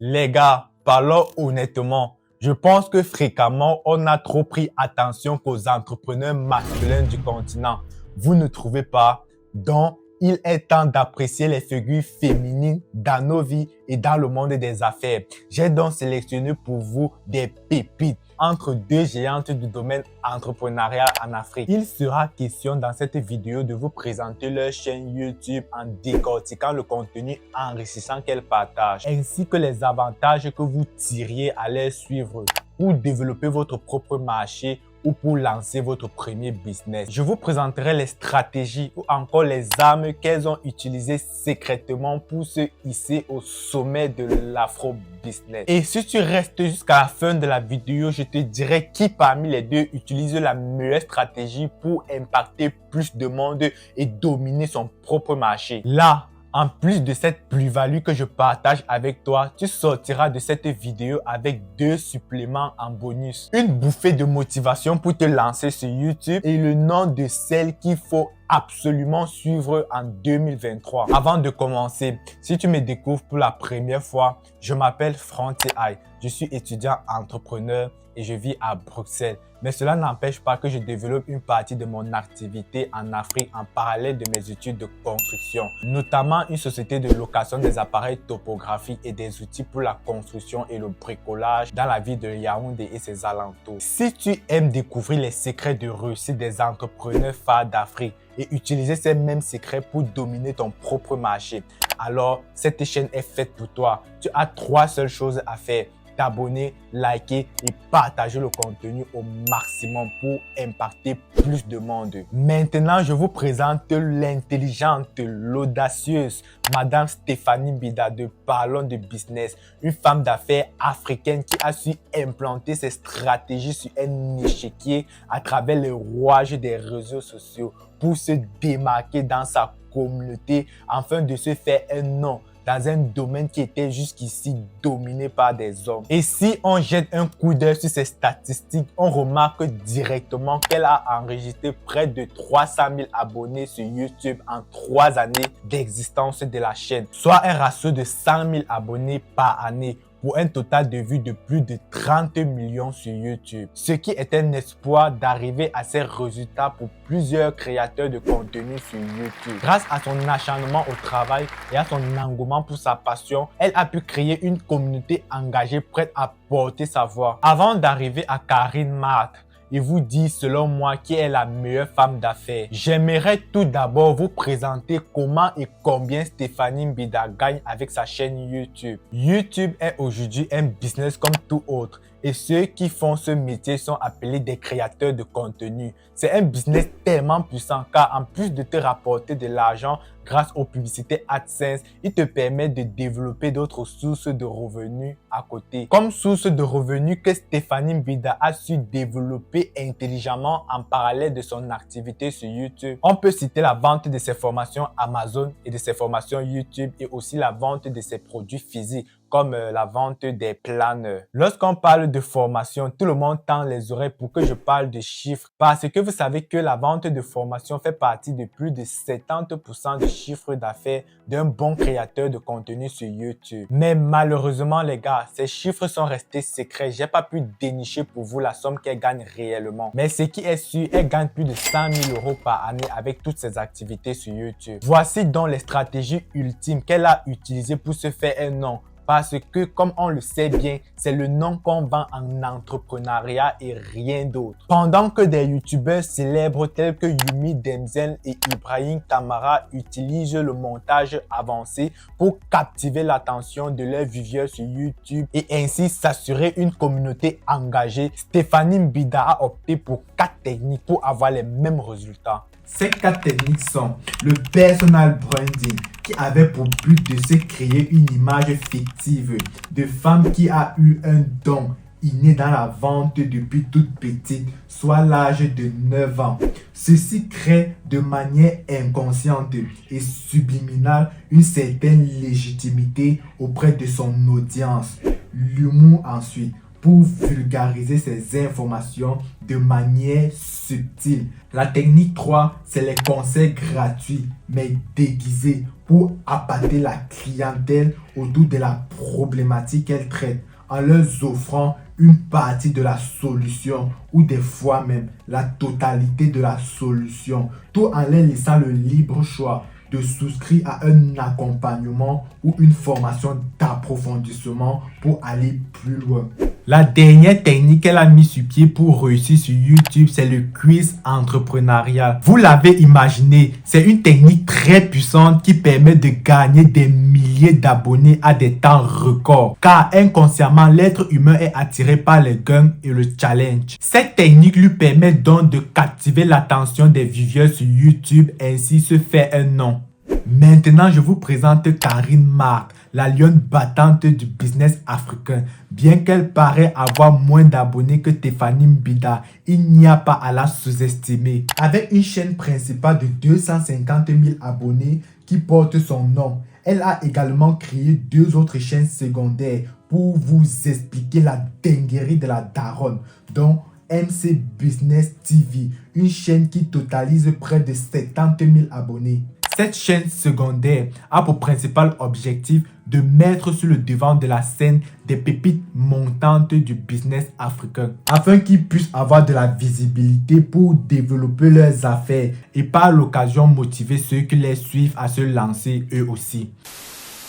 Les gars, parlons honnêtement. Je pense que fréquemment, on a trop pris attention qu'aux entrepreneurs masculins du continent. Vous ne trouvez pas? Donc, il est temps d'apprécier les figures féminines dans nos vies et dans le monde des affaires. J'ai donc sélectionné pour vous des pépites entre deux géantes du domaine entrepreneurial en Afrique. Il sera question dans cette vidéo de vous présenter leur chaîne YouTube en décortiquant le contenu enrichissant qu'elles partagent, ainsi que les avantages que vous tiriez à les suivre pour développer votre propre marché ou pour lancer votre premier business. Je vous présenterai les stratégies ou encore les armes qu'elles ont utilisées secrètement pour se hisser au sommet de l'afro-business. Et si tu restes jusqu'à la fin de la vidéo, je te dirai qui parmi les deux utilise la meilleure stratégie pour impacter plus de monde et dominer son propre marché. Là, en plus de cette plus-value que je partage avec toi, tu sortiras de cette vidéo avec 2 suppléments en bonus. Une bouffée de motivation pour te lancer sur YouTube et le nom de celle qu'il faut absolument suivre en 2023. Avant de commencer, si tu me découvres pour la première fois, je m'appelle Frontier Eye. Je suis étudiant entrepreneur et je vis à Bruxelles. Mais cela n'empêche pas que je développe une partie de mon activité en Afrique en parallèle de mes études de construction, notamment une société de location des appareils topographiques et des outils pour la construction et le bricolage dans la ville de Yaoundé et ses alentours. Si tu aimes découvrir les secrets de réussite des entrepreneurs phares d'Afrique et utiliser ces mêmes secrets pour dominer ton propre marché, alors cette chaîne est faite pour toi. Tu as 3 seules choses à faire: t'abonner, liker et partager le contenu au maximum pour impacter plus de monde. Maintenant, je vous présente l'intelligente, l'audacieuse Madame Stéphanie Mbida de Parlons de Business, une femme d'affaires africaine qui a su implanter ses stratégies sur un échiquier à travers les rouages des réseaux sociaux pour se démarquer dans sa communauté afin de se faire un nom dans un domaine qui était jusqu'ici dominé par des hommes. Et si on jette un coup d'œil sur ses statistiques, on remarque directement qu'elle a enregistré près de 300 000 abonnés sur YouTube en 3 années d'existence de la chaîne, soit un ratio de 100 000 abonnés par année, pour un total de vues de plus de 30 millions sur YouTube. Ce qui est un espoir d'arriver à ces résultats pour plusieurs créateurs de contenu sur YouTube. Grâce à son acharnement au travail et à son engouement pour sa passion, elle a pu créer une communauté engagée prête à porter sa voix. Avant d'arriver à Karine Marthe et vous dire selon moi qui est la meilleure femme d'affaires, j'aimerais tout d'abord vous présenter comment et combien Stéphanie Mbida gagne avec sa chaîne YouTube. YouTube est aujourd'hui un business comme tout autre et ceux qui font ce métier sont appelés des créateurs de contenu. C'est un business tellement puissant car en plus de te rapporter de l'argent grâce aux publicités AdSense, il te permet de développer d'autres sources de revenus à côté. Comme source de revenus que Stéphanie Mbida a su développer intelligemment en parallèle de son activité sur YouTube. On peut citer la vente de ses formations Amazon et de ses formations YouTube et aussi la vente de ses produits physiques comme la vente des planeurs. Lorsqu'on parle de formation, tout le monde tend les oreilles pour que je parle de chiffres parce que vous savez que la vente de formation fait partie de plus de 70% du chiffre d'affaires d'un bon créateur de contenu sur YouTube. Mais malheureusement les gars, ces chiffres sont restés secrets. J'ai pas pu dénicher pour vous la somme qu'elle gagne réellement. Mais ce qui est sûr, elle gagne plus de 100 000 € par année avec toutes ses activités sur YouTube. Voici donc les stratégies ultimes qu'elle a utilisées pour se faire un nom. Parce que, comme on le sait bien, c'est le nom qu'on vend en entrepreneuriat et rien d'autre. Pendant que des youtubeurs célèbres tels que Yumi Denzel et Ibrahim Kamara utilisent le montage avancé pour captiver l'attention de leurs viewers sur YouTube et ainsi s'assurer une communauté engagée, Stéphanie Mbida a opté pour 4 techniques pour avoir les mêmes résultats. Ces 4 techniques sont le personal branding, qui avait pour but de se créer une image fictive de femme qui a eu un don inné dans la vente depuis toute petite, soit l'âge de 9 ans. Ceci crée de manière inconsciente et subliminale une certaine légitimité auprès de son audience. L'humour ensuite, pour vulgariser ces informations de manière subtile. La technique 3, c'est les conseils gratuits mais déguisés pour appâter la clientèle autour de la problématique qu'elle traite, en leur offrant une partie de la solution ou des fois même la totalité de la solution, tout en leur laissant le libre choix de souscrire à un accompagnement ou une formation d'approfondissement pour aller plus loin. La dernière technique qu'elle a mis sur pied pour réussir sur YouTube, c'est le quiz entrepreneurial. Vous l'avez imaginé, c'est une technique très puissante qui permet de gagner des milliers d'abonnés à des temps records. Car inconsciemment, l'être humain est attiré par les gains et le challenge. Cette technique lui permet donc de captiver l'attention des viewers sur YouTube et ainsi se faire un nom. Maintenant, je vous présente Karine Marthe, la lionne battante du business africain. Bien qu'elle paraît avoir moins d'abonnés que Tiffany Mbida, il n'y a pas à la sous-estimer. Avec une chaîne principale de 250 000 abonnés qui porte son nom, elle a également créé 2 autres chaînes secondaires pour vous expliquer la dinguerie de la daronne, dont MC Business TV, une chaîne qui totalise près de 70 000 abonnés. Cette chaîne secondaire a pour principal objectif de mettre sur le devant de la scène des pépites montantes du business africain, afin qu'ils puissent avoir de la visibilité pour développer leurs affaires et par l'occasion motiver ceux qui les suivent à se lancer eux aussi.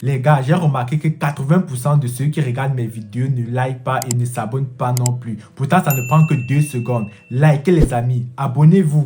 Les gars, j'ai remarqué que 80% de ceux qui regardent mes vidéos ne like pas et ne s'abonnent pas non plus. Pourtant, ça ne prend que 2 secondes. Likez les amis, abonnez-vous.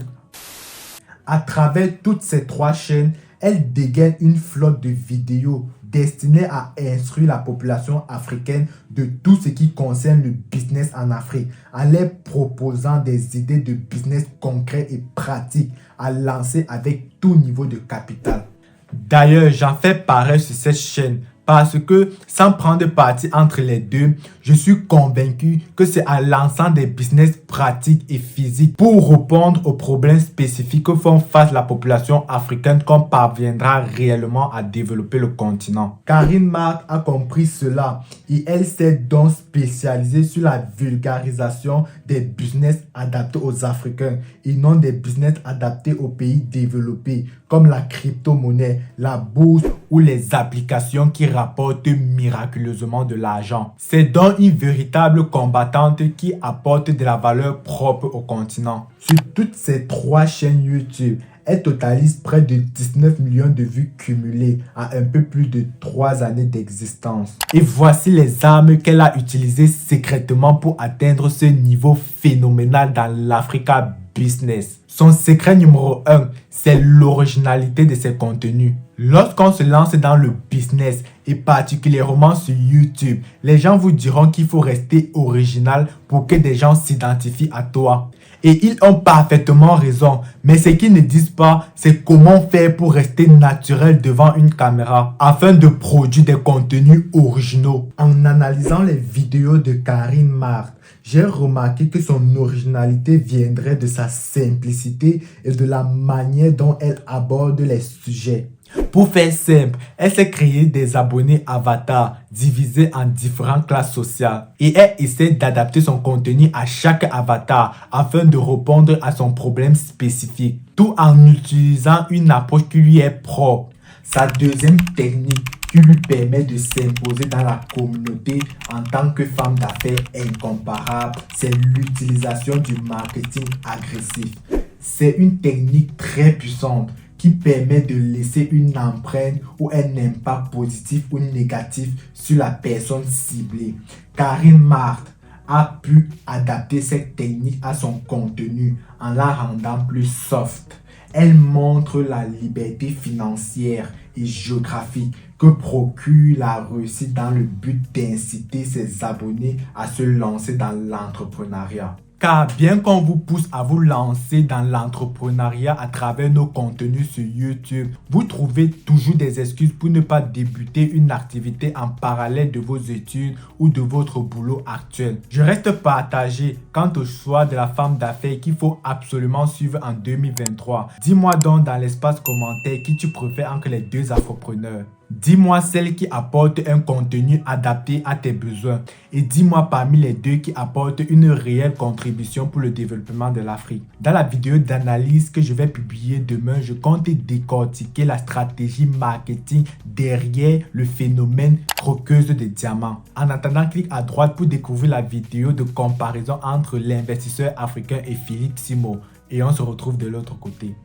À travers toutes ces 3 chaînes, elle dégaine une flotte de vidéos destinées à instruire la population africaine de tout ce qui concerne le business en Afrique, en leur proposant des idées de business concrets et pratiques à lancer avec tout niveau de capital. D'ailleurs, j'en fais pareil sur cette chaîne. Parce que, sans prendre parti entre les deux, je suis convaincu que c'est en lançant des business pratiques et physiques pour répondre aux problèmes spécifiques que font face la population africaine qu'on parviendra réellement à développer le continent. Karine Marthe a compris cela et elle s'est donc spécialisée sur la vulgarisation des business adaptés aux Africains et non des business adaptés aux pays développés comme la crypto-monnaie, la bourse ou les applications qui rapporte miraculeusement de l'argent. C'est donc une véritable combattante qui apporte de la valeur propre au continent. Sur toutes ces 3 chaînes YouTube, elle totalise près de 19 millions de vues cumulées à un peu plus de 3 années d'existence. Et voici les armes qu'elle a utilisées secrètement pour atteindre ce niveau phénoménal dans l'Africa Business. Son secret numéro 1, c'est l'originalité de ses contenus. Lorsqu'on se lance dans le business et particulièrement sur YouTube, les gens vous diront qu'il faut rester original pour que des gens s'identifient à toi. Et ils ont parfaitement raison, mais ce qu'ils ne disent pas, c'est comment faire pour rester naturel devant une caméra afin de produire des contenus originaux. En analysant les vidéos de Karine Marthe, j'ai remarqué que son originalité viendrait de sa simplicité et de la manière dont elle aborde les sujets. Pour faire simple, elle s'est créé des abonnés avatars divisés en différentes classes sociales et elle essaie d'adapter son contenu à chaque avatar afin de répondre à son problème spécifique, tout en utilisant une approche qui lui est propre. Sa deuxième technique qui lui permet de s'imposer dans la communauté en tant que femme d'affaires incomparable, c'est l'utilisation du marketing agressif. C'est une technique très puissante qui permet de laisser une empreinte ou un impact positif ou négatif sur la personne ciblée. Karine Marthe a pu adapter cette technique à son contenu en la rendant plus soft. Elle montre la liberté financière et géographique que procure la réussite dans le but d'inciter ses abonnés à se lancer dans l'entrepreneuriat. Car bien qu'on vous pousse à vous lancer dans l'entrepreneuriat à travers nos contenus sur YouTube, vous trouvez toujours des excuses pour ne pas débuter une activité en parallèle de vos études ou de votre boulot actuel. Je reste partagé quant au choix de la femme d'affaires qu'il faut absolument suivre en 2023. Dis-moi donc dans l'espace commentaire qui tu préfères entre les 2 afropreneurs. Dis-moi celle qui apporte un contenu adapté à tes besoins et dis-moi parmi les deux qui apporte une réelle contribution pour le développement de l'Afrique. Dans la vidéo d'analyse que je vais publier demain, je compte décortiquer la stratégie marketing derrière le phénomène croqueuse de diamants. En attendant, clique à droite pour découvrir la vidéo de comparaison entre l'investisseur africain et Philippe Simo. Et on se retrouve de l'autre côté.